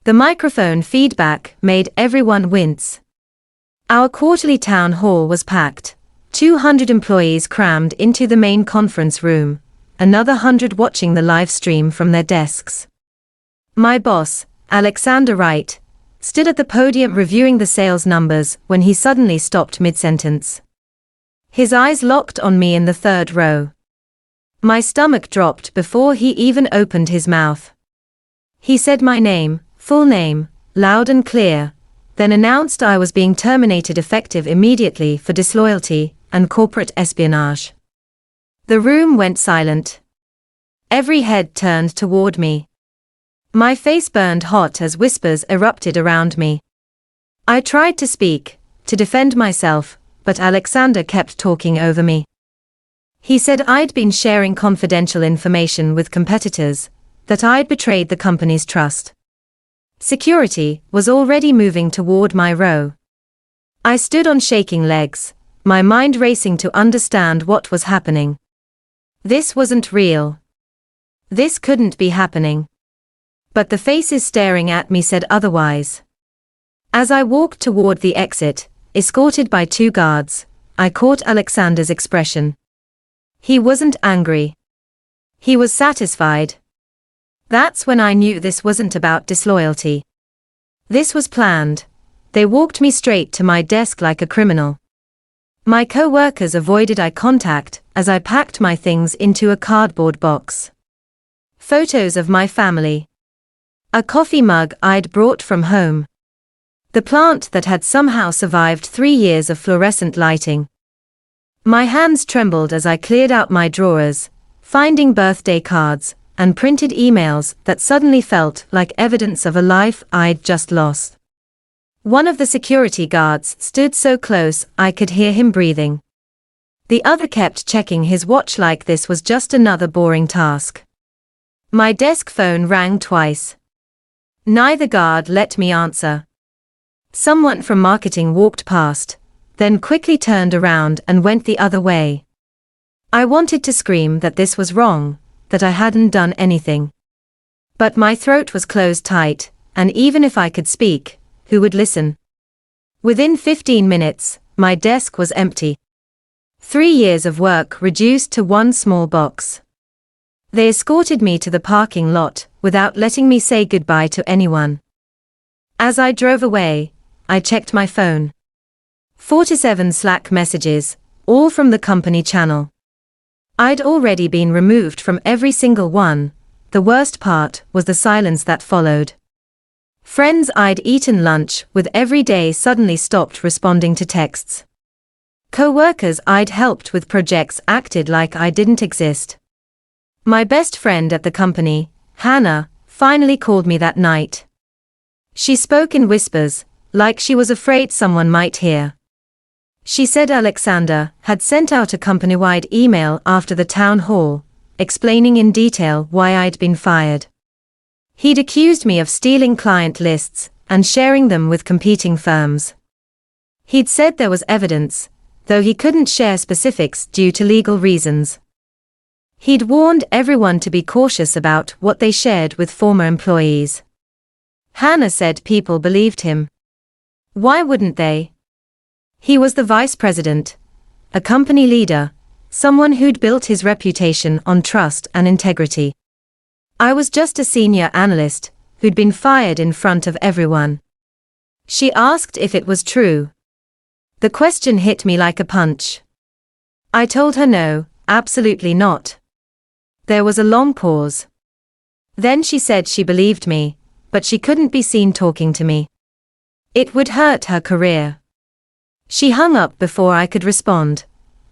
The microphone feedback made everyone wince. Our quarterly town hall was packed. 200 employees crammed into the main conference room, another 100 watching the live stream from their desks. My boss, Alexander Wright, stood at the podium reviewing the sales numbers when he suddenly stopped mid-sentence. His eyes locked on me in the third row. My stomach dropped before he even opened his mouth. He said my name, full name, loud and clear, then announced I was being terminated effective immediately for disloyalty and corporate espionage. The room went silent. Every head turned toward me. My face burned hot as whispers erupted around me. I tried to speak, to defend myself, but Alexander kept talking over me. He said I'd been sharing confidential information with competitors, that I'd betrayed the company's trust. Security was already moving toward my row. I stood on shaking legs, my mind racing to understand what was happening. This wasn't real. This couldn't be happening. But the faces staring at me said otherwise. As I walked toward the exit, escorted by 2 guards, I caught Alexander's expression. He wasn't angry. He was satisfied. That's when I knew this wasn't about disloyalty. This was planned. They walked me straight to my desk like a criminal. My co-workers avoided eye contact as I packed my things into a cardboard box. Photos of my family. A coffee mug I'd brought from home. The plant that had somehow survived 3 years of fluorescent lighting. My hands trembled as I cleared out my drawers, finding birthday cards and printed emails that suddenly felt like evidence of a life I'd just lost. One of the security guards stood so close I could hear him breathing. The other kept checking his watch like this was just another boring task. My desk phone rang twice. Neither guard let me answer. Someone from marketing walked past, then quickly turned around and went the other way. I wanted to scream that this was wrong, that I hadn't done anything. But my throat was closed tight, and even if I could speak, who would listen? Within 15 minutes, my desk was empty. 3 years of work reduced to one small box. They escorted me to the parking lot, without letting me say goodbye to anyone. As I drove away, I checked my phone. 47 Slack messages, all from the company channel. I'd already been removed from every single one. The worst part was the silence that followed. Friends I'd eaten lunch with every day suddenly stopped responding to texts. Co-workers I'd helped with projects acted like I didn't exist. My best friend at the company, Hannah, finally called me that night. She spoke in whispers, like she was afraid someone might hear. She said Alexander had sent out a company-wide email after the town hall, explaining in detail why I'd been fired. He'd accused me of stealing client lists and sharing them with competing firms. He'd said there was evidence, though he couldn't share specifics due to legal reasons. He'd warned everyone to be cautious about what they shared with former employees. Hannah said people believed him. Why wouldn't they? He was the vice president, a company leader, someone who'd built his reputation on trust and integrity. I was just a senior analyst, who'd been fired in front of everyone. She asked if it was true. The question hit me like a punch. I told her no, absolutely not. There was a long pause. Then she said she believed me, but she couldn't be seen talking to me. It would hurt her career. She hung up before I could respond.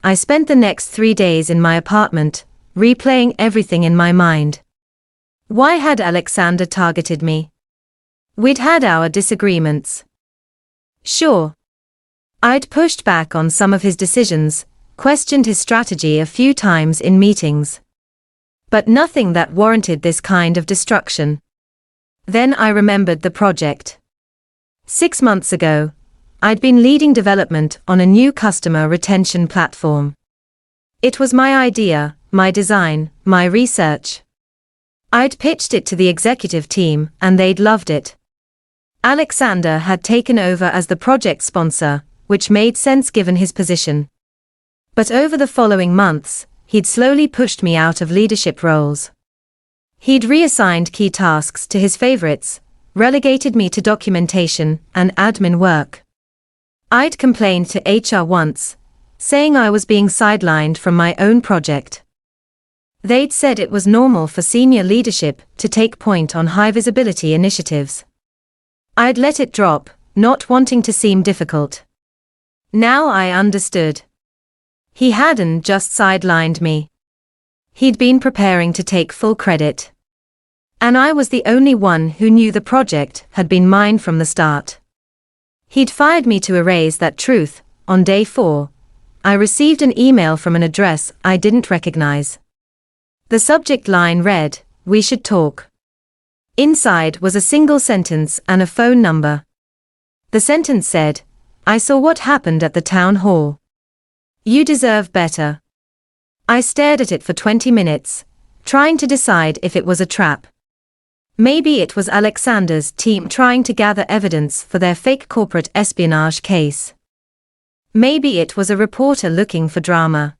I spent the next 3 days in my apartment, replaying everything in my mind. Why had Alexander targeted me? We'd had our disagreements. Sure. I'd pushed back on some of his decisions, questioned his strategy a few times in meetings. But nothing that warranted this kind of destruction. Then I remembered the project. 6 months ago, I'd been leading development on a new customer retention platform. It was my idea, my design, my research. I'd pitched it to the executive team and they'd loved it. Alexander had taken over as the project sponsor, which made sense given his position. But over the following months, he'd slowly pushed me out of leadership roles. He'd reassigned key tasks to his favorites, relegated me to documentation and admin work. I'd complained to HR once, saying I was being sidelined from my own project. They'd said it was normal for senior leadership to take point on high-visibility initiatives. I'd let it drop, not wanting to seem difficult. Now I understood. He hadn't just sidelined me. He'd been preparing to take full credit. And I was the only one who knew the project had been mine from the start. He'd fired me to erase that truth. On day 4, I received an email from an address I didn't recognize. The subject line read, "We should talk." Inside was a single sentence and a phone number. The sentence said, "I saw what happened at the town hall. You deserve better." I stared at it for 20 minutes, trying to decide if it was a trap. Maybe it was Alexander's team trying to gather evidence for their fake corporate espionage case. Maybe it was a reporter looking for drama.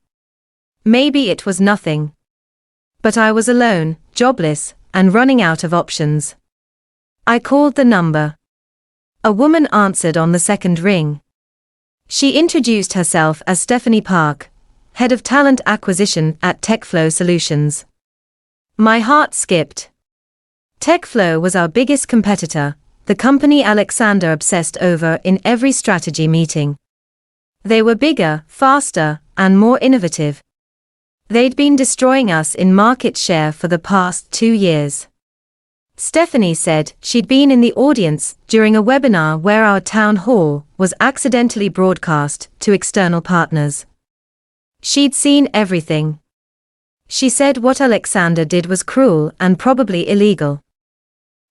Maybe it was nothing. But I was alone, jobless, and running out of options. I called the number. A woman answered on the second ring. She introduced herself as Stephanie Park, Head of Talent Acquisition at TechFlow Solutions. My heart skipped. TechFlow was our biggest competitor, the company Alexander obsessed over in every strategy meeting. They were bigger, faster, and more innovative. They'd been destroying us in market share for the past 2 years. Stephanie said she'd been in the audience during a webinar where our town hall was accidentally broadcast to external partners. She'd seen everything. She said what Alexander did was cruel and probably illegal.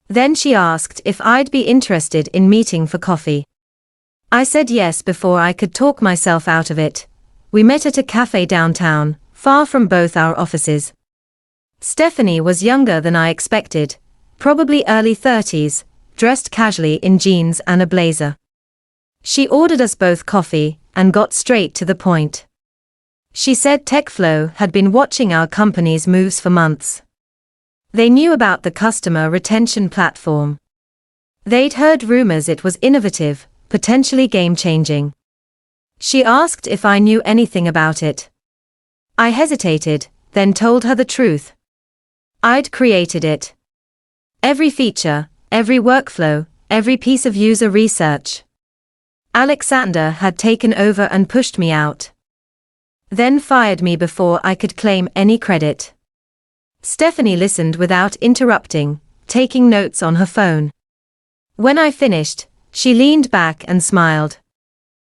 Then she asked if I'd be interested in meeting for coffee. I said yes before I could talk myself out of it. We met at a cafe downtown, far from both our offices. Stephanie was younger than I expected, probably early 30s, dressed casually in jeans and a blazer. She ordered us both coffee and got straight to the point. She said TechFlow had been watching our company's moves for months. They knew about the customer retention platform. They'd heard rumors it was innovative, potentially game-changing. She asked if I knew anything about it. I hesitated, then told her the truth. I'd created it. Every feature, every workflow, every piece of user research. Alexander had taken over and pushed me out. Then fired me before I could claim any credit. Stephanie listened without interrupting, taking notes on her phone. When I finished, she leaned back and smiled.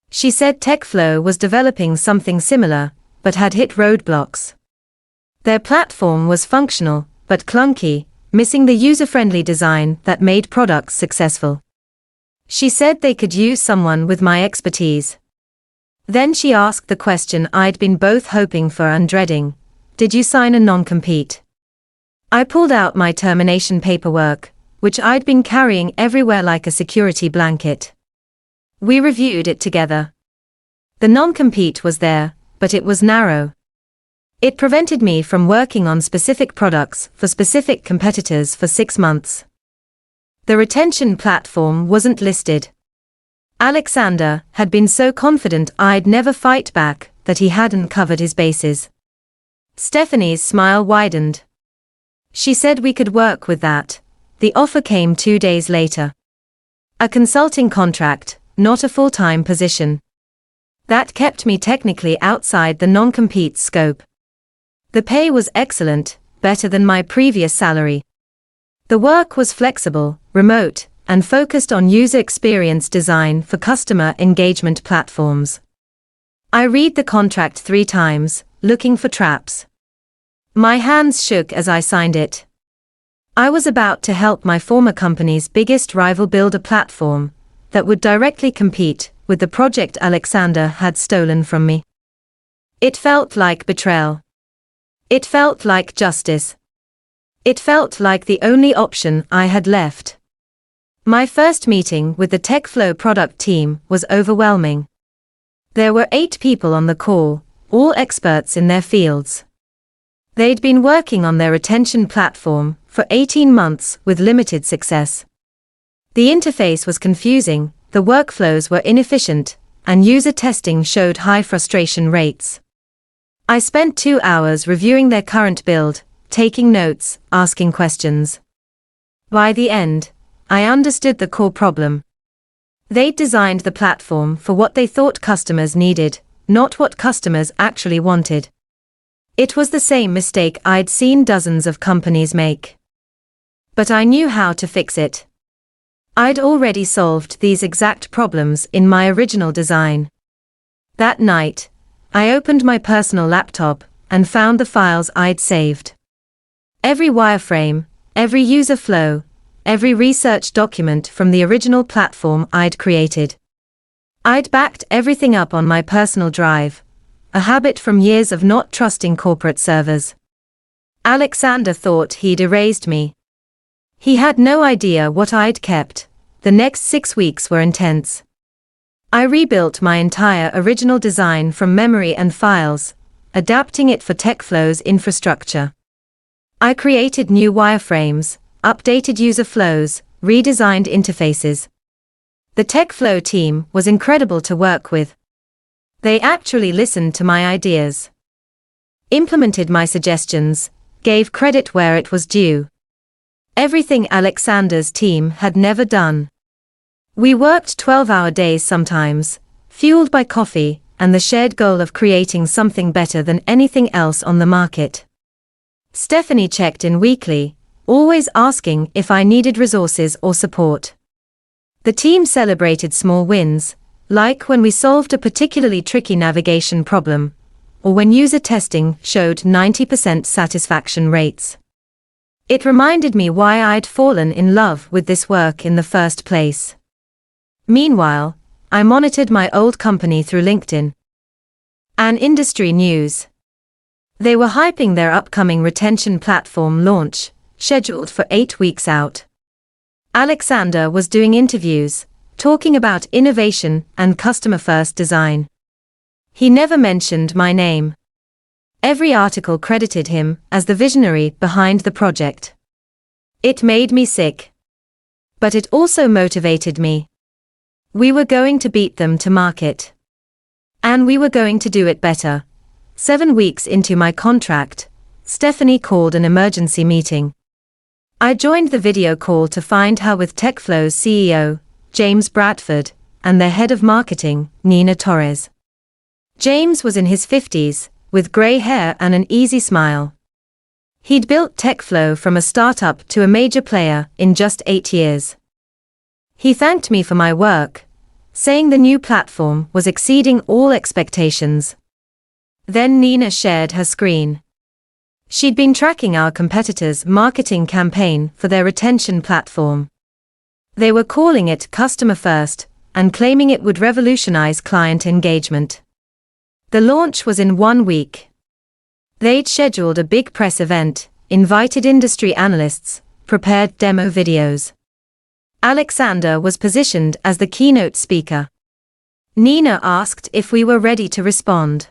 She said TechFlow was developing something similar, but had hit roadblocks. Their platform was functional, but clunky, missing the user-friendly design that made products successful. She said they could use someone with my expertise. Then she asked the question I'd been both hoping for and dreading: did you sign a non-compete? I pulled out my termination paperwork, which I'd been carrying everywhere like a security blanket. We reviewed it together. The non-compete was there, but it was narrow. It prevented me from working on specific products for specific competitors for 6 months. The retention platform wasn't listed. Alexander had been so confident I'd never fight back that he hadn't covered his bases. Stephanie's smile widened. She said we could work with that. The offer came 2 days later. A consulting contract, not a full-time position. That kept me technically outside the non-compete scope. The pay was excellent, better than my previous salary. The work was flexible, remote, and focused on user experience design for customer engagement platforms. I read the contract 3 times, looking for traps. My hands shook as I signed it. I was about to help my former company's biggest rival build a platform that would directly compete with the project Alexander had stolen from me. It felt like betrayal. It felt like justice. It felt like the only option I had left. My first meeting with the TechFlow product team was overwhelming. There were 8 people on the call, all experts in their fields. They'd been working on their retention platform for 18 months with limited success. The interface was confusing, the workflows were inefficient, and user testing showed high frustration rates. I spent 2 hours reviewing their current build, taking notes, asking questions. By the end, I understood the core problem. They'd designed the platform for what they thought customers needed, not what customers actually wanted. It was the same mistake I'd seen dozens of companies make. But I knew how to fix it. I'd already solved these exact problems in my original design. That night, I opened my personal laptop and found the files I'd saved. Every wireframe, every user flow, every research document from the original platform I'd created. I'd backed everything up on my personal drive, a habit from years of not trusting corporate servers. Alexander thought he'd erased me. He had no idea what I'd kept. The next 6 weeks were intense. I rebuilt my entire original design from memory and files, adapting it for TechFlow's infrastructure. I created new wireframes, updated user flows, redesigned interfaces. The TechFlow team was incredible to work with. They actually listened to my ideas, implemented my suggestions, gave credit where it was due. Everything Alexander's team had never done. We worked 12-hour days sometimes, fueled by coffee and the shared goal of creating something better than anything else on the market. Stephanie checked in weekly, always asking if I needed resources or support. The team celebrated small wins, like when we solved a particularly tricky navigation problem, or when user testing showed 90% satisfaction rates. It reminded me why I'd fallen in love with this work in the first place. Meanwhile, I monitored my old company through LinkedIn and industry news. They were hyping their upcoming retention platform launch, scheduled for 8 weeks out. Alexander was doing interviews, talking about innovation and customer-first design. He never mentioned my name. Every article credited him as the visionary behind the project. It made me sick. But it also motivated me. We were going to beat them to market. And we were going to do it better. 7 weeks into my contract, Stephanie called an emergency meeting. I joined the video call to find her with TechFlow's CEO, James Bradford, and their head of marketing, Nina Torres. James was in his 50s, with grey hair and an easy smile. He'd built TechFlow from a startup to a major player in just 8 years. He thanked me for my work, saying the new platform was exceeding all expectations. Then Nina shared her screen. She'd been tracking our competitors' marketing campaign for their retention platform. They were calling it Customer First and claiming it would revolutionize client engagement. The launch was in 1 week. They'd scheduled a big press event, invited industry analysts, prepared demo videos. Alexander was positioned as the keynote speaker. Nina asked if we were ready to respond.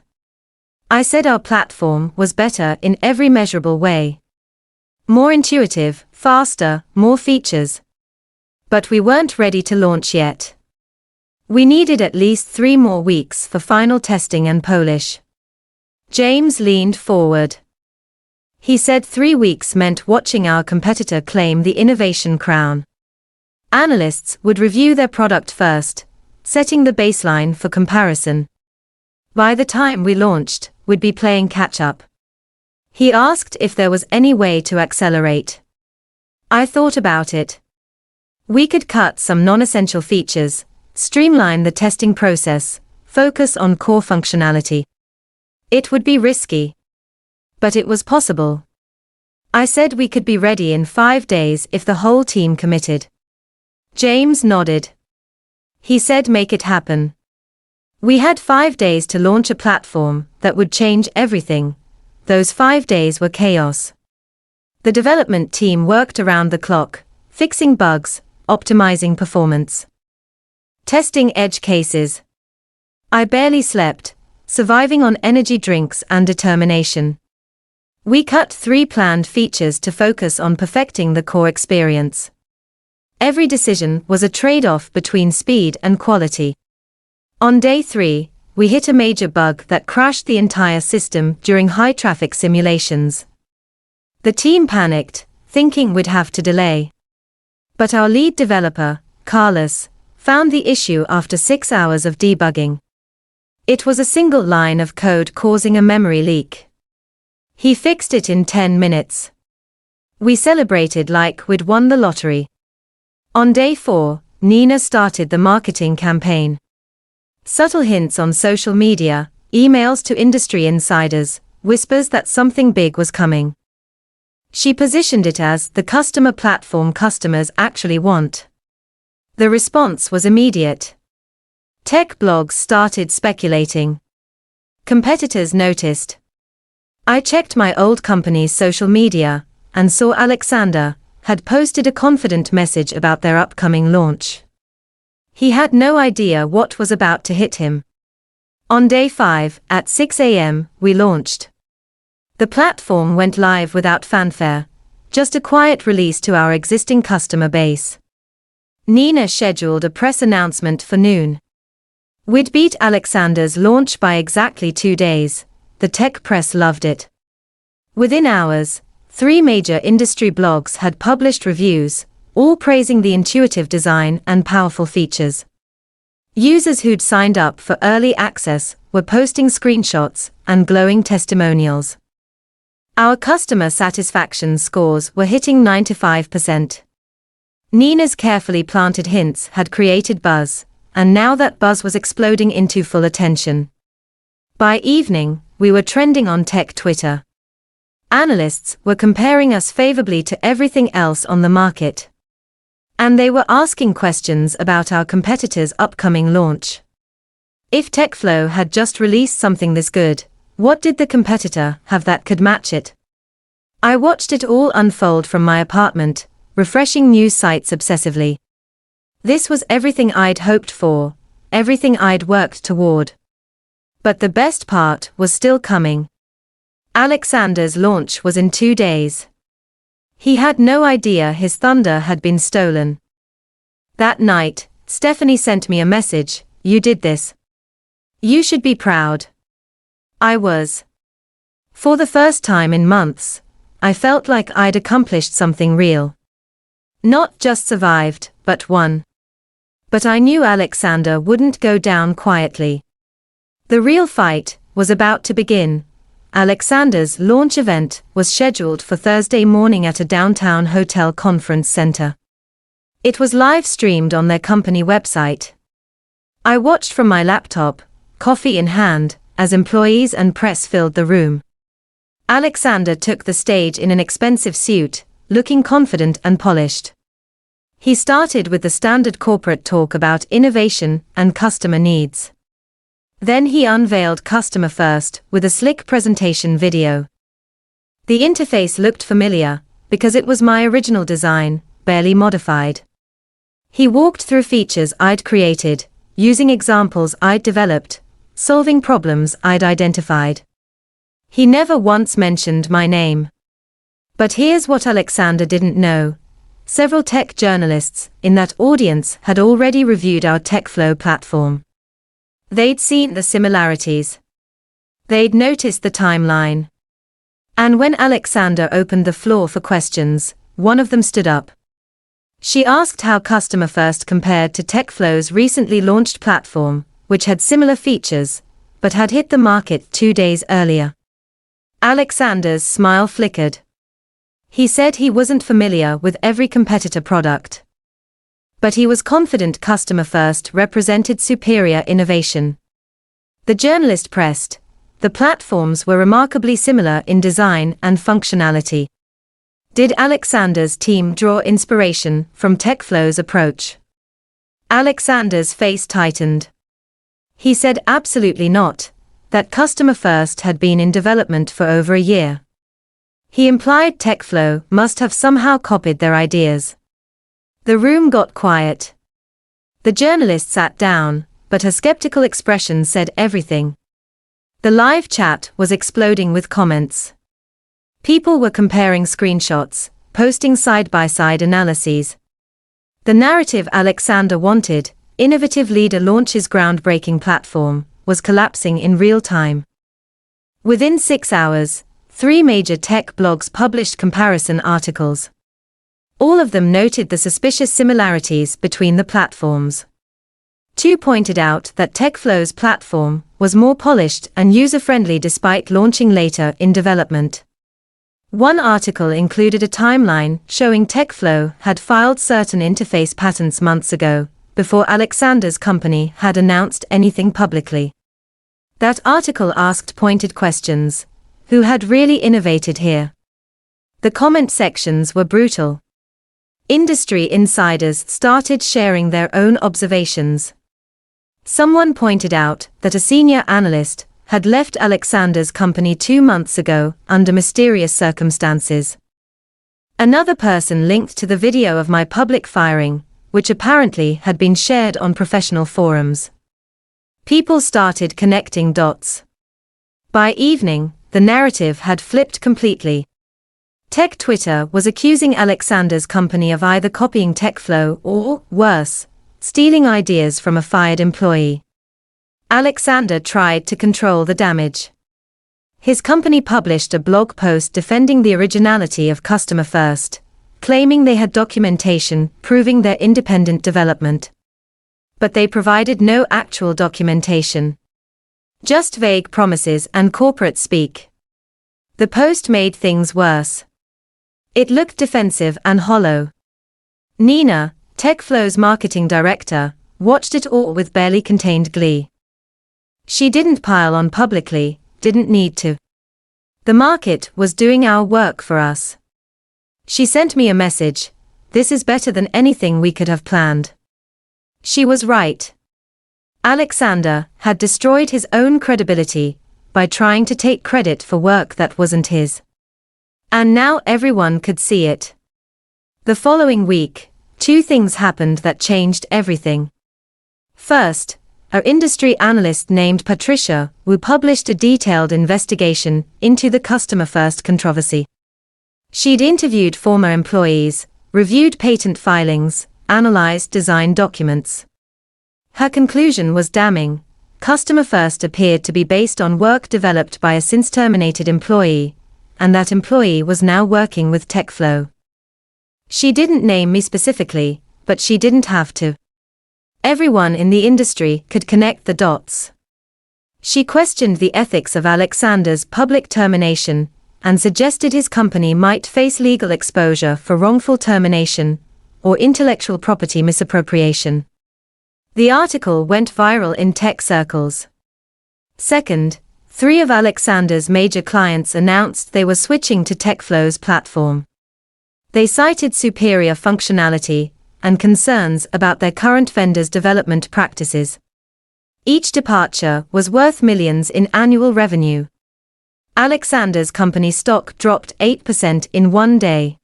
I said our platform was better in every measurable way. More intuitive, faster, more features. But we weren't ready to launch yet. We needed at least 3 more weeks for final testing and polish. James leaned forward. He said 3 weeks meant watching our competitor claim the innovation crown. Analysts would review their product first, setting the baseline for comparison. By the time we launched, we'd be playing catch-up. He asked if there was any way to accelerate. I thought about it. We could cut some non-essential features, streamline the testing process, focus on core functionality. It would be risky. But it was possible. I said we could be ready in 5 days if the whole team committed. James nodded. He said make it happen. We had 5 days to launch a platform that would change everything. Those 5 days were chaos. The development team worked around the clock, fixing bugs, optimizing performance. Testing edge cases. I barely slept, surviving on energy drinks and determination. We cut 3 planned features to focus on perfecting the core experience. Every decision was a trade-off between speed and quality. On day 3, we hit a major bug that crashed the entire system during high-traffic simulations. The team panicked, thinking we'd have to delay. But our lead developer, Carlos, found the issue after 6 hours of debugging. It was a single line of code causing a memory leak. He fixed it in 10 minutes. We celebrated like we'd won the lottery. On day 4, Nina started the marketing campaign. Subtle hints on social media, emails to industry insiders, whispers that something big was coming. She positioned it as the customer platform customers actually want. The response was immediate. Tech blogs started speculating. Competitors noticed. I checked my old company's social media and saw Alexander had posted a confident message about their upcoming launch. He had no idea what was about to hit him. On day 5, at 6 a.m., we launched. The platform went live without fanfare, just a quiet release to our existing customer base. Nina scheduled a press announcement for noon. We'd beat Alexander's launch by exactly 2 days. The tech press loved it. Within hours, 3 major industry blogs had published reviews, all praising the intuitive design and powerful features. Users who'd signed up for early access were posting screenshots and glowing testimonials. Our customer satisfaction scores were hitting 95%. Nina's carefully planted hints had created buzz, and now that buzz was exploding into full attention. By evening, we were trending on tech Twitter. Analysts were comparing us favorably to everything else on the market. And they were asking questions about our competitor's upcoming launch. If TechFlow had just released something this good, what did the competitor have that could match it? I watched it all unfold from my apartment, refreshing news sites obsessively. This was everything I'd hoped for, everything I'd worked toward. But the best part was still coming. Alexander's launch was in 2 days. He had no idea his thunder had been stolen. That night, Stephanie sent me a message, "You did this. You should be proud." I was. For the first time in months, I felt like I'd accomplished something real. Not just survived, but won. But I knew Alexander wouldn't go down quietly. The real fight was about to begin. Alexander's launch event was scheduled for Thursday morning at a downtown hotel conference center. It was live-streamed on their company website. I watched from my laptop, coffee in hand, as employees and press filled the room. Alexander took the stage in an expensive suit, looking confident and polished. He started with the standard corporate talk about innovation and customer needs. Then he unveiled Customer First with a slick presentation video. The interface looked familiar, because it was my original design, barely modified. He walked through features I'd created, using examples I'd developed, solving problems I'd identified. He never once mentioned my name. But here's what Alexander didn't know. Several tech journalists in that audience had already reviewed our TechFlow platform. They'd seen the similarities. They'd noticed the timeline. And when Alexander opened the floor for questions, one of them stood up. She asked how Customer First compared to TechFlow's recently launched platform, which had similar features, but had hit the market 2 days earlier. Alexander's smile flickered. He said he wasn't familiar with every competitor product. But he was confident Customer First represented superior innovation. The journalist pressed. The platforms were remarkably similar in design and functionality. Did Alexander's team draw inspiration from TechFlow's approach? Alexander's face tightened. He said absolutely not, that Customer First had been in development for over a year. He implied TechFlow must have somehow copied their ideas. The room got quiet. The journalist sat down, but her skeptical expression said everything. The live chat was exploding with comments. People were comparing screenshots, posting side-by-side analyses. The narrative Alexander wanted, innovative leader launches groundbreaking platform, was collapsing in real time. Within 6 hours, 3 major tech blogs published comparison articles. All of them noted the suspicious similarities between the platforms. 2 pointed out that TechFlow's platform was more polished and user-friendly despite launching later in development. One article included a timeline showing TechFlow had filed certain interface patents months ago, before Alexander's company had announced anything publicly. That article asked pointed questions. Who had really innovated here? The comment sections were brutal. Industry insiders started sharing their own observations. Someone pointed out that a senior analyst had left Alexander's company 2 months ago under mysterious circumstances. Another person linked to the video of my public firing, which apparently had been shared on professional forums. People started connecting dots. By evening, the narrative had flipped completely. Tech Twitter was accusing Alexander's company of either copying TechFlow or, worse, stealing ideas from a fired employee. Alexander tried to control the damage. His company published a blog post defending the originality of Customer First, claiming they had documentation proving their independent development. But they provided no actual documentation. Just vague promises and corporate speak. The post made things worse. It looked defensive and hollow. Nina, TechFlow's marketing director, watched it all with barely contained glee. She didn't pile on publicly, didn't need to. The market was doing our work for us. She sent me a message, "This is better than anything we could have planned." She was right. Alexander had destroyed his own credibility by trying to take credit for work that wasn't his. And now everyone could see it. The following week, 2 things happened that changed everything. First, our industry analyst named Patricia Wu published a detailed investigation into the Customer First controversy. She'd interviewed former employees, reviewed patent filings, analyzed design documents. Her conclusion was damning. Customer First appeared to be based on work developed by a since-terminated employee, and that employee was now working with TechFlow. She didn't name me specifically, but she didn't have to. Everyone in the industry could connect the dots. She questioned the ethics of Alexander's public termination, and suggested his company might face legal exposure for wrongful termination, or intellectual property misappropriation. The article went viral in tech circles. Second, 3 of Alexander's major clients announced they were switching to TechFlow's platform. They cited superior functionality and concerns about their current vendor's development practices. Each departure was worth millions in annual revenue. Alexander's company stock dropped 8% in one day.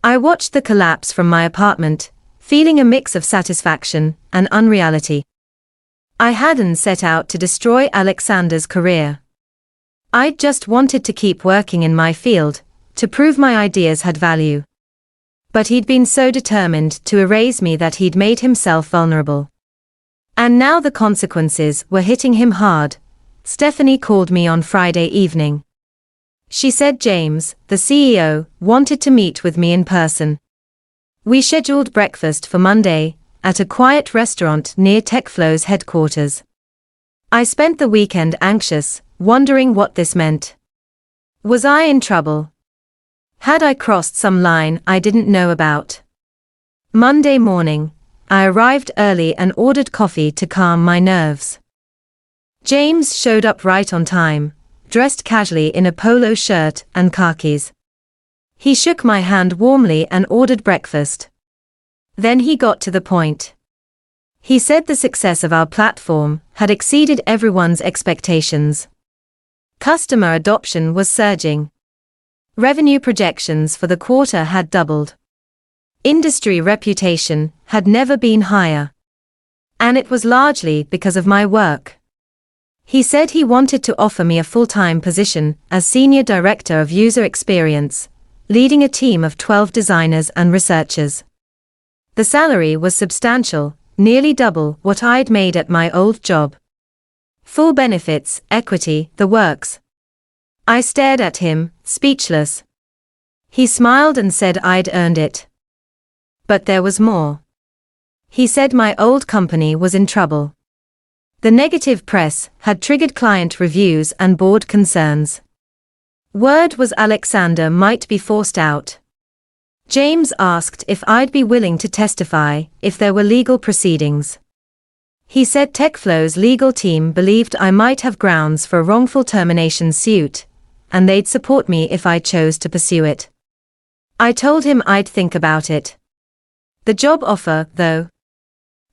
I watched the collapse from my apartment, feeling a mix of satisfaction and unreality. I hadn't set out to destroy Alexander's career. I just wanted to keep working in my field, to prove my ideas had value. But he'd been so determined to erase me that he'd made himself vulnerable. And now the consequences were hitting him hard. Stephanie called me on Friday evening. She said James, the CEO, wanted to meet with me in person. We scheduled breakfast for Monday, at a quiet restaurant near TechFlow's headquarters. I spent the weekend anxious, wondering what this meant. Was I in trouble? Had I crossed some line I didn't know about? Monday morning, I arrived early and ordered coffee to calm my nerves. James showed up right on time, dressed casually in a polo shirt and khakis. He shook my hand warmly and ordered breakfast. Then he got to the point. He said the success of our platform had exceeded everyone's expectations. Customer adoption was surging. Revenue projections for the quarter had doubled. industry reputation had never been higher. And it was largely because of my work. He said he wanted to offer me a full-time position as Senior Director of User Experience, leading a team of 12 designers and researchers. The salary was substantial, nearly double what I'd made at my old job. Full benefits, equity, the works. I stared at him, speechless. He smiled and said I'd earned it. But there was more. He said my old company was in trouble. The negative press had triggered client reviews and board concerns. Word was Alexander might be forced out. James asked if I'd be willing to testify if there were legal proceedings. He said TechFlow's legal team believed I might have grounds for a wrongful termination suit, and they'd support me if I chose to pursue it. I told him I'd think about it. The job offer, though,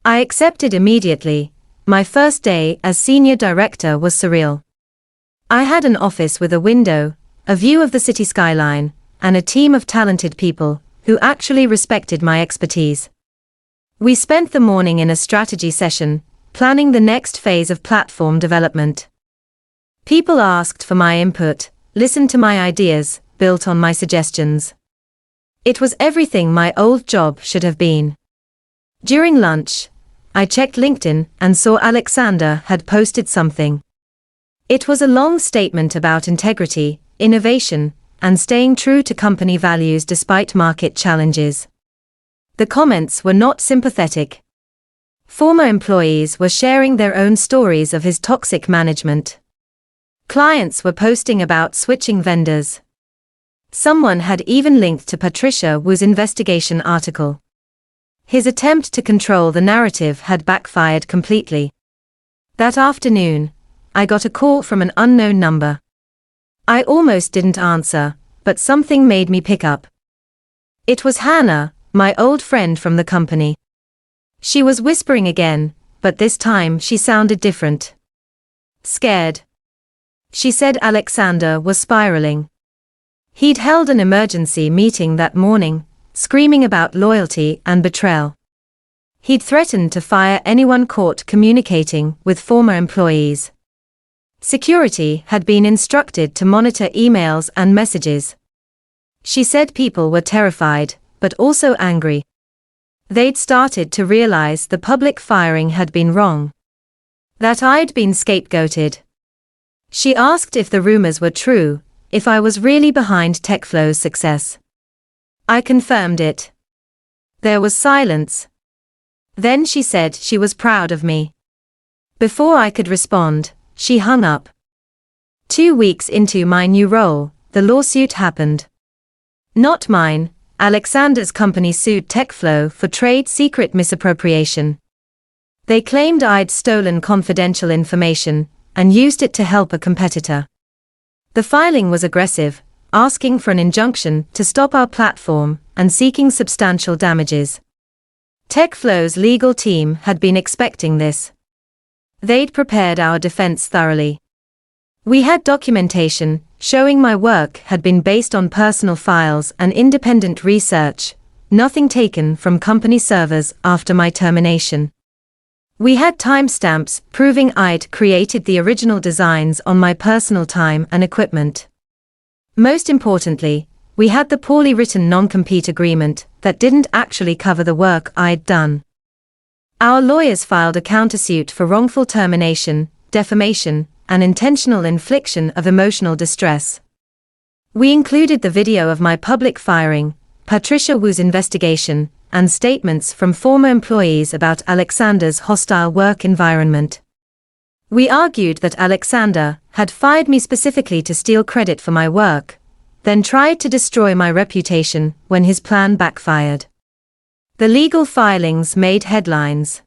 I accepted immediately. My first day as senior director was surreal. I had an office with a window, a view of the city skyline, and a team of talented people who actually respected my expertise. We spent the morning in a strategy session, planning the next phase of platform development. People asked for my input, listened to my ideas, built on my suggestions. It was everything my old job should have been. During lunch, I checked LinkedIn and saw Alexander had posted something. It was a long statement about integrity, innovation, and staying true to company values despite market challenges. The comments were not sympathetic. Former employees were sharing their own stories of his toxic management. Clients were posting about switching vendors. Someone had even linked to Patricia Wu's investigation article. His attempt to control the narrative had backfired completely. That afternoon, I got a call from an unknown number. I almost didn't answer, but something made me pick up. It was Hannah, my old friend from the company. She was whispering again, but this time she sounded different. Scared. She said Alexander was spiraling. He'd held an emergency meeting that morning, screaming about loyalty and betrayal. He'd threatened to fire anyone caught communicating with former employees. Security had been instructed to monitor emails and messages. She said people were terrified, but also angry. They'd started to realize the public firing had been wrong. That I'd been scapegoated. She asked if the rumors were true, if I was really behind TechFlow's success. I confirmed it. There was silence. Then she said she was proud of me. Before I could respond, she hung up. 2 weeks into my new role, the lawsuit happened. Not mine. Alexander's company sued TechFlow for trade secret misappropriation. They claimed I'd stolen confidential information and used it to help a competitor. The filing was aggressive, asking for an injunction to stop our platform and seeking substantial damages. TechFlow's legal team had been expecting this. They'd prepared our defense thoroughly. We had documentation showing my work had been based on personal files and independent research, nothing taken from company servers after my termination. We had timestamps proving I'd created the original designs on my personal time and equipment. Most importantly, we had the poorly written non-compete agreement that didn't actually cover the work I'd done. Our lawyers filed a countersuit for wrongful termination, defamation, and intentional infliction of emotional distress. We included the video of my public firing, Patricia Wu's investigation, and statements from former employees about Alexander's hostile work environment. We argued that Alexander had fired me specifically to steal credit for my work, then tried to destroy my reputation when his plan backfired. The legal filings made headlines.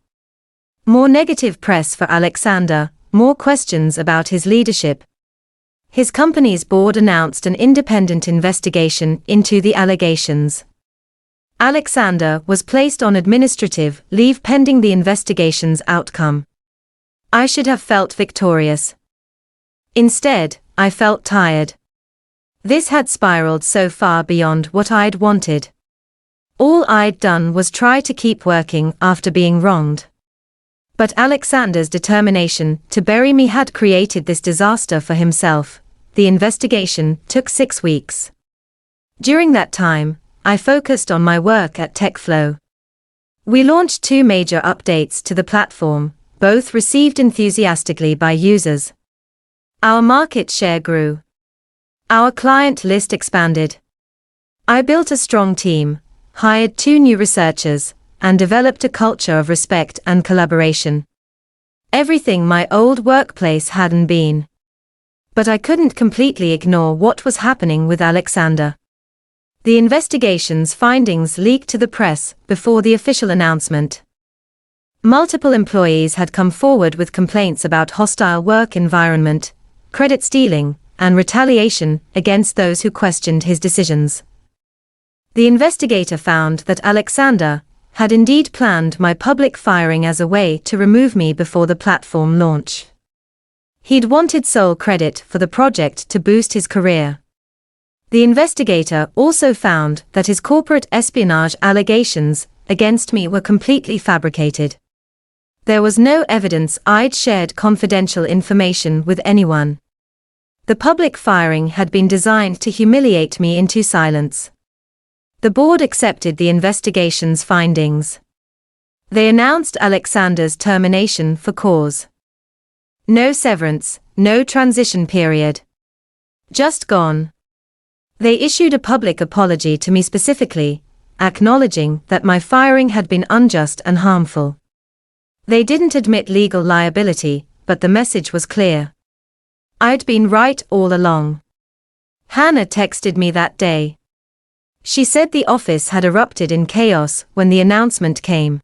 More negative press for Alexander, more questions about his leadership. His company's board announced an independent investigation into the allegations. Alexander was placed on administrative leave pending the investigation's outcome. I should have felt victorious. Instead, I felt tired. This had spiraled so far beyond what I'd wanted. All I'd done was try to keep working after being wronged. But Alexander's determination to bury me had created this disaster for himself. The investigation took 6 weeks. During that time, I focused on my work at TechFlow. We launched 2 major updates to the platform, both received enthusiastically by users. Our market share grew. Our client list expanded. I built a strong team, hired 2 new researchers, and developed a culture of respect and collaboration. Everything my old workplace hadn't been. But I couldn't completely ignore what was happening with Alexander. The investigation's findings leaked to the press before the official announcement. Multiple employees had come forward with complaints about hostile work environment, credit stealing, and retaliation against those who questioned his decisions. The investigator found that Alexander had indeed planned my public firing as a way to remove me before the platform launch. He'd wanted sole credit for the project to boost his career. The investigator also found that his corporate espionage allegations against me were completely fabricated. There was no evidence I'd shared confidential information with anyone. The public firing had been designed to humiliate me into silence. The board accepted the investigation's findings. They announced Alexander's termination for cause. No severance, no transition period. Just gone. They issued a public apology to me specifically, acknowledging that my firing had been unjust and harmful. They didn't admit legal liability, but the message was clear. I'd been right all along. Hannah texted me that day. She said the office had erupted in chaos when the announcement came.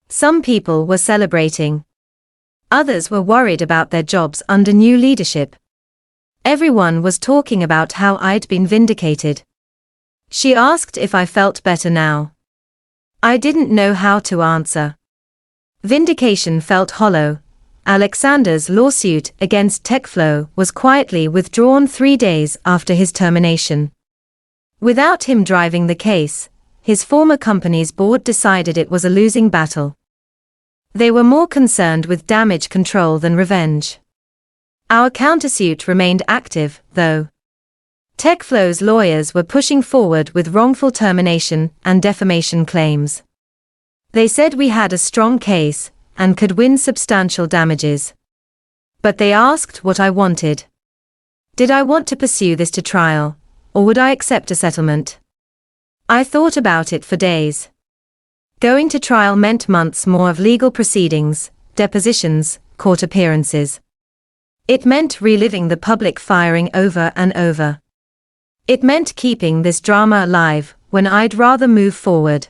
Some people were celebrating. Others were worried about their jobs under new leadership. Everyone was talking about how I'd been vindicated. She asked if I felt better now. I didn't know how to answer. Vindication felt hollow. Alexander's lawsuit against TechFlow was quietly withdrawn 3 days after his termination. Without him driving the case, his former company's board decided it was a losing battle. They were more concerned with damage control than revenge. Our countersuit remained active, though. TechFlow's lawyers were pushing forward with wrongful termination and defamation claims. They said we had a strong case and could win substantial damages. But they asked what I wanted. Did I want to pursue this to trial, or would I accept a settlement? I thought about it for days. Going to trial meant months more of legal proceedings, depositions, court appearances. It meant reliving the public firing over and over. It meant keeping this drama alive when I'd rather move forward.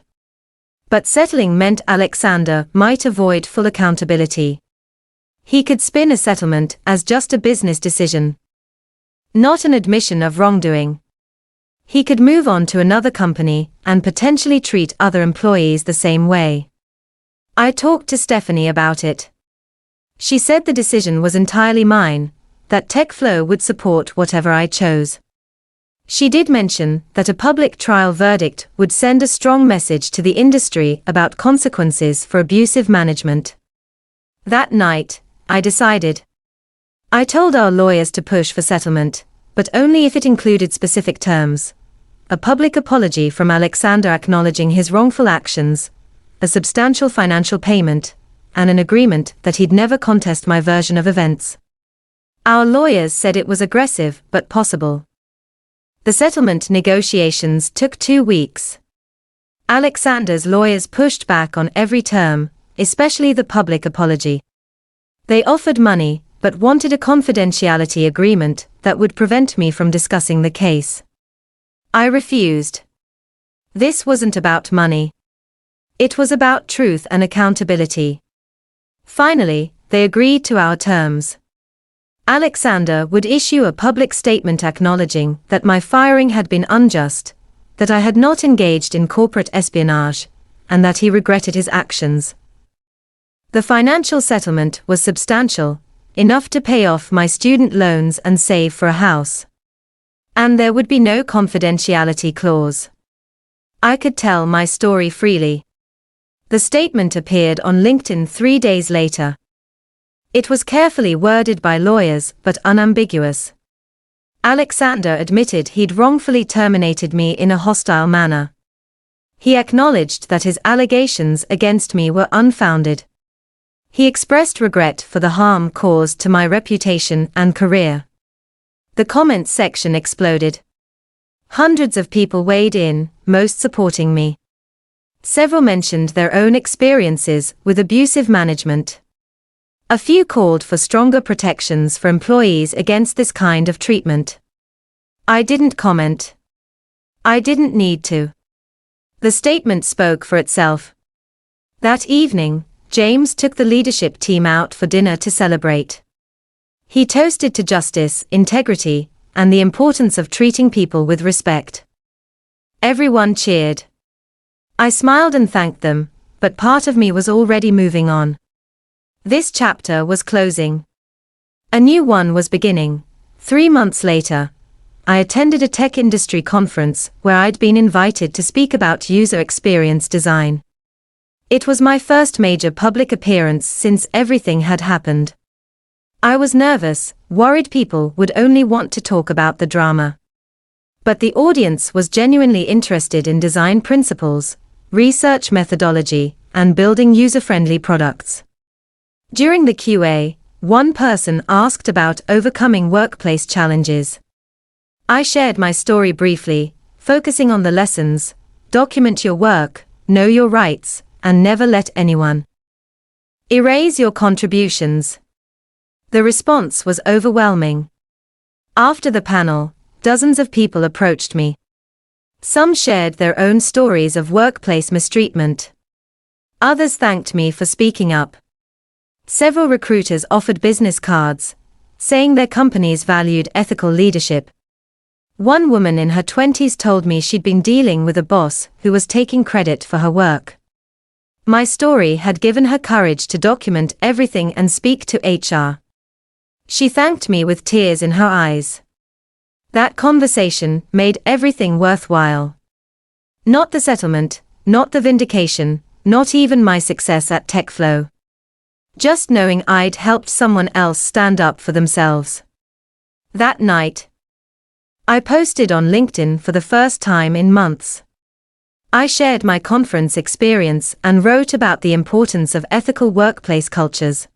But settling meant Alexander might avoid full accountability. He could spin a settlement as just a business decision, not an admission of wrongdoing. He could move on to another company and potentially treat other employees the same way. I talked to Stephanie about it. She said the decision was entirely mine, that TechFlow would support whatever I chose. She did mention that a public trial verdict would send a strong message to the industry about consequences for abusive management. That night, I decided. I told our lawyers to push for settlement, but only if it included specific terms. A public apology from Alexander acknowledging his wrongful actions, a substantial financial payment, and an agreement that he'd never contest my version of events. Our lawyers said it was aggressive but possible. The settlement negotiations took 2 weeks. Alexander's lawyers pushed back on every term, especially the public apology. They offered money, but wanted a confidentiality agreement that would prevent me from discussing the case. I refused. This wasn't about money. It was about truth and accountability. Finally, they agreed to our terms. Alexander would issue a public statement acknowledging that my firing had been unjust, that I had not engaged in corporate espionage, and that he regretted his actions. The financial settlement was substantial, enough to pay off my student loans and save for a house. And there would be no confidentiality clause. I could tell my story freely. The statement appeared on LinkedIn 3 days later. It was carefully worded by lawyers but unambiguous. Alexander admitted he'd wrongfully terminated me in a hostile manner. He acknowledged that his allegations against me were unfounded. He expressed regret for the harm caused to my reputation and career. The comments section exploded. Hundreds of people weighed in, most supporting me. Several mentioned their own experiences with abusive management. A few called for stronger protections for employees against this kind of treatment. I didn't comment. I didn't need to. The statement spoke for itself. That evening, James took the leadership team out for dinner to celebrate. He toasted to justice, integrity, and the importance of treating people with respect. Everyone cheered. I smiled and thanked them, but part of me was already moving on. This chapter was closing. A new one was beginning. 3 months later, I attended a tech industry conference where I'd been invited to speak about user experience design. It was my first major public appearance since everything had happened. I was nervous, worried people would only want to talk about the drama. But the audience was genuinely interested in design principles, research methodology, and building user-friendly products. During the Q&A, one person asked about overcoming workplace challenges. I shared my story briefly, focusing on the lessons: document your work, know your rights, and never let anyone erase your contributions. The response was overwhelming. After the panel, dozens of people approached me. Some shared their own stories of workplace mistreatment. Others thanked me for speaking up. Several recruiters offered business cards, saying their companies valued ethical leadership. One woman in her 20s told me she'd been dealing with a boss who was taking credit for her work. My story had given her courage to document everything and speak to HR. She thanked me with tears in her eyes. That conversation made everything worthwhile. Not the settlement, not the vindication, not even my success at TechFlow. Just knowing I'd helped someone else stand up for themselves. That night, I posted on LinkedIn for the first time in months. I shared my conference experience and wrote about the importance of ethical workplace cultures.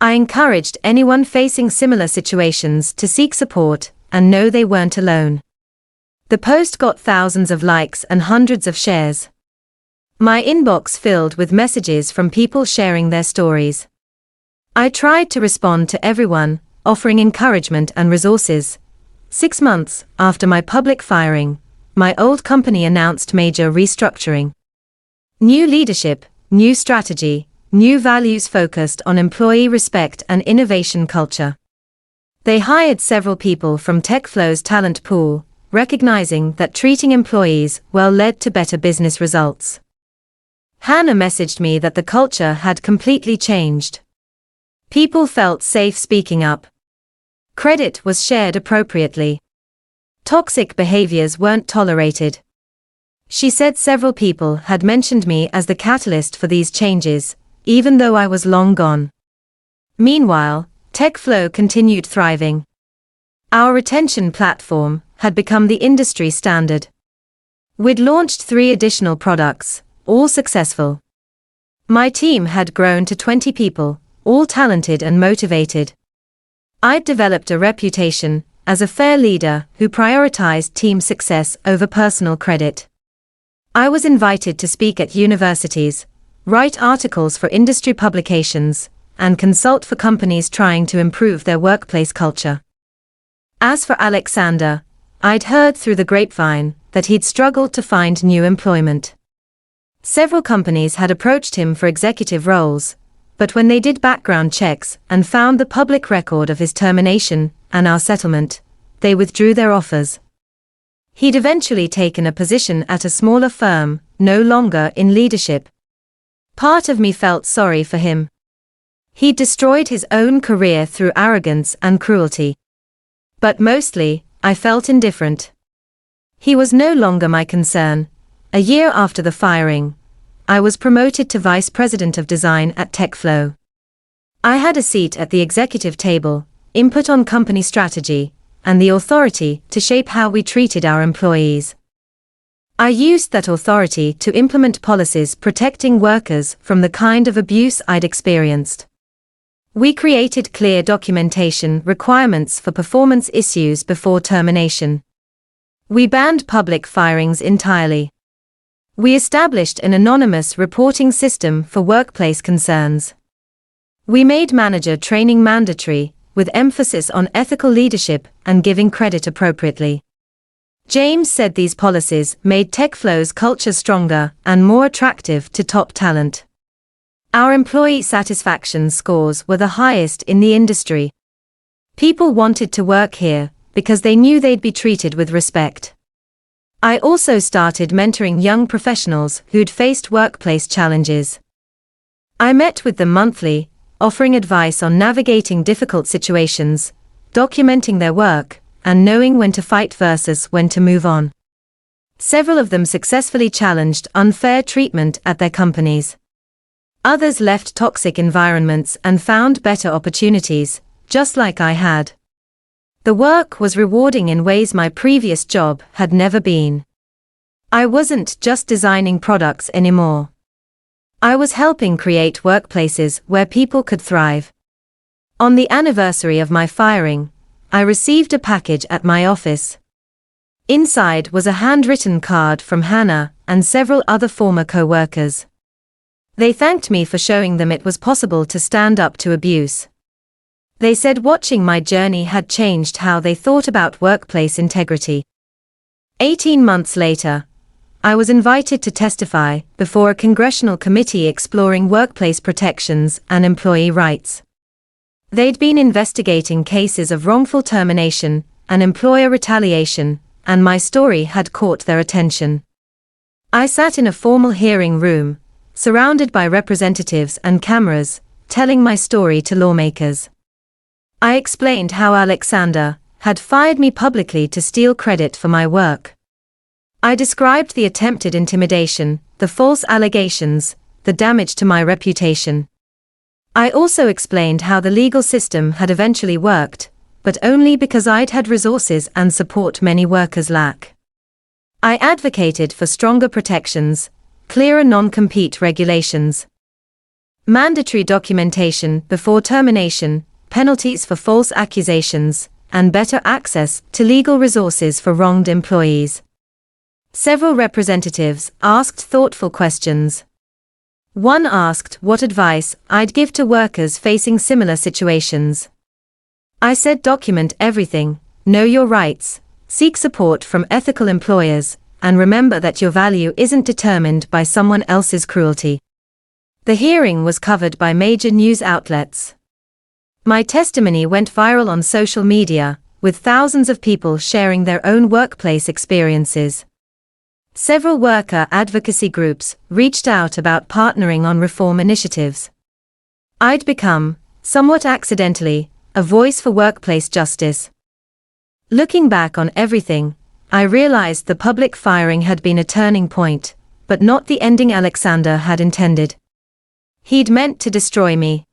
I encouraged anyone facing similar situations to seek support and know they weren't alone. The post got thousands of likes and hundreds of shares. My inbox filled with messages from people sharing their stories. I tried to respond to everyone, offering encouragement and resources. 6 months after my public firing, my old company announced major restructuring. New leadership, new strategy, new values focused on employee respect and innovation culture. They hired several people from TechFlow's talent pool, recognizing that treating employees well led to better business results. Hannah messaged me that the culture had completely changed. People felt safe speaking up. Credit was shared appropriately. Toxic behaviors weren't tolerated. She said several people had mentioned me as the catalyst for these changes, even though I was long gone. Meanwhile, TechFlow continued thriving. Our retention platform had become the industry standard. We'd launched 3 additional products, all successful. My team had grown to 20 people, all talented and motivated. I'd developed a reputation as a fair leader who prioritized team success over personal credit. I was invited to speak at universities, write articles for industry publications, and consult for companies trying to improve their workplace culture. As for Alexander, I'd heard through the grapevine that he'd struggled to find new employment. Several companies had approached him for executive roles, but when they did background checks and found the public record of his termination and our settlement, they withdrew their offers. He'd eventually taken a position at a smaller firm, no longer in leadership. Part of me felt sorry for him. He'd destroyed his own career through arrogance and cruelty. But mostly, I felt indifferent. He was no longer my concern, A year after the firing, I was promoted to Vice President of Design at TechFlow. I had a seat at the executive table, input on company strategy, and the authority to shape how we treated our employees. I used that authority to implement policies protecting workers from the kind of abuse I'd experienced. We created clear documentation requirements for performance issues before termination. We banned public firings entirely. We established an anonymous reporting system for workplace concerns. We made manager training mandatory, with emphasis on ethical leadership and giving credit appropriately. James said these policies made TechFlow's culture stronger and more attractive to top talent. Our employee satisfaction scores were the highest in the industry. People wanted to work here because they knew they'd be treated with respect. I also started mentoring young professionals who'd faced workplace challenges. I met with them monthly, offering advice on navigating difficult situations, documenting their work, and knowing when to fight versus when to move on. Several of them successfully challenged unfair treatment at their companies. Others left toxic environments and found better opportunities, just like I had. The work was rewarding in ways my previous job had never been. I wasn't just designing products anymore. I was helping create workplaces where people could thrive. On the anniversary of my firing, I received a package at my office. Inside was a handwritten card from Hannah and several other former co-workers. They thanked me for showing them it was possible to stand up to abuse. They said watching my journey had changed how they thought about workplace integrity. 18 months later, I was invited to testify before a congressional committee exploring workplace protections and employee rights. They'd been investigating cases of wrongful termination and employer retaliation, and my story had caught their attention. I sat in a formal hearing room, surrounded by representatives and cameras, telling my story to lawmakers. I explained how Alexander had fired me publicly to steal credit for my work. I described the attempted intimidation, the false allegations, the damage to my reputation. I also explained how the legal system had eventually worked, but only because I'd had resources and support many workers lack. I advocated for stronger protections, clearer non-compete regulations, mandatory documentation before termination, penalties for false accusations, and better access to legal resources for wronged employees. Several representatives asked thoughtful questions. One asked what advice I'd give to workers facing similar situations. I said document everything, know your rights, seek support from ethical employers, and remember that your value isn't determined by someone else's cruelty. The hearing was covered by major news outlets. My testimony went viral on social media, with thousands of people sharing their own workplace experiences. Several worker advocacy groups reached out about partnering on reform initiatives. I'd become, somewhat accidentally, a voice for workplace justice. Looking back on everything, I realized the public firing had been a turning point, but not the ending Alexander had intended. He'd meant to destroy me.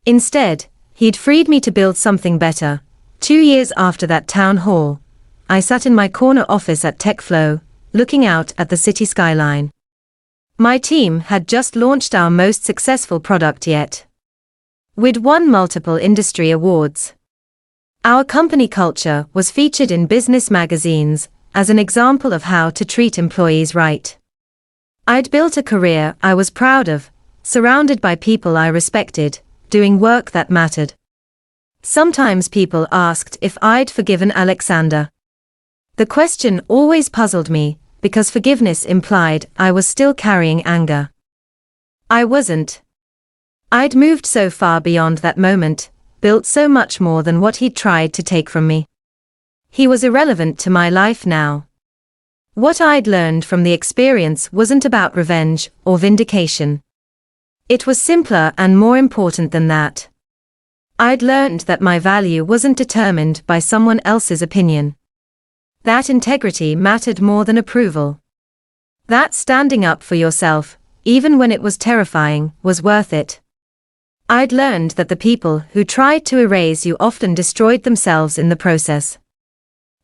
Instead, he'd freed me to build something better. 2 years after that town hall, I sat in my corner office at TechFlow, looking out at the city skyline. My team had just launched our most successful product yet. We'd won multiple industry awards. Our company culture was featured in business magazines as an example of how to treat employees right. I'd built a career I was proud of, surrounded by people I respected, doing work that mattered. Sometimes people asked if I'd forgiven Alexander. The question always puzzled me, because forgiveness implied I was still carrying anger. I wasn't. I'd moved so far beyond that moment, built so much more than what he'd tried to take from me. He was irrelevant to my life now. What I'd learned from the experience wasn't about revenge or vindication. It was simpler and more important than that. I'd learned that my value wasn't determined by someone else's opinion. That integrity mattered more than approval. That standing up for yourself, even when it was terrifying, was worth it. I'd learned that the people who tried to erase you often destroyed themselves in the process.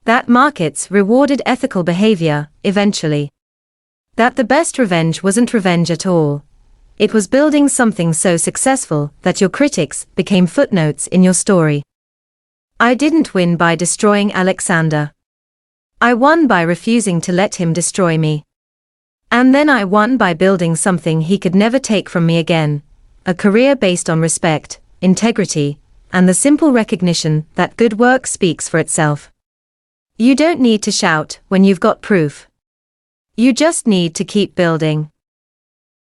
That markets rewarded ethical behavior, eventually. That the best revenge wasn't revenge at all. It was building something so successful that your critics became footnotes in your story. I didn't win by destroying Alexander. I won by refusing to let him destroy me. And then I won by building something he could never take from me again, a career based on respect, integrity, and the simple recognition that good work speaks for itself. You don't need to shout when you've got proof. You just need to keep building.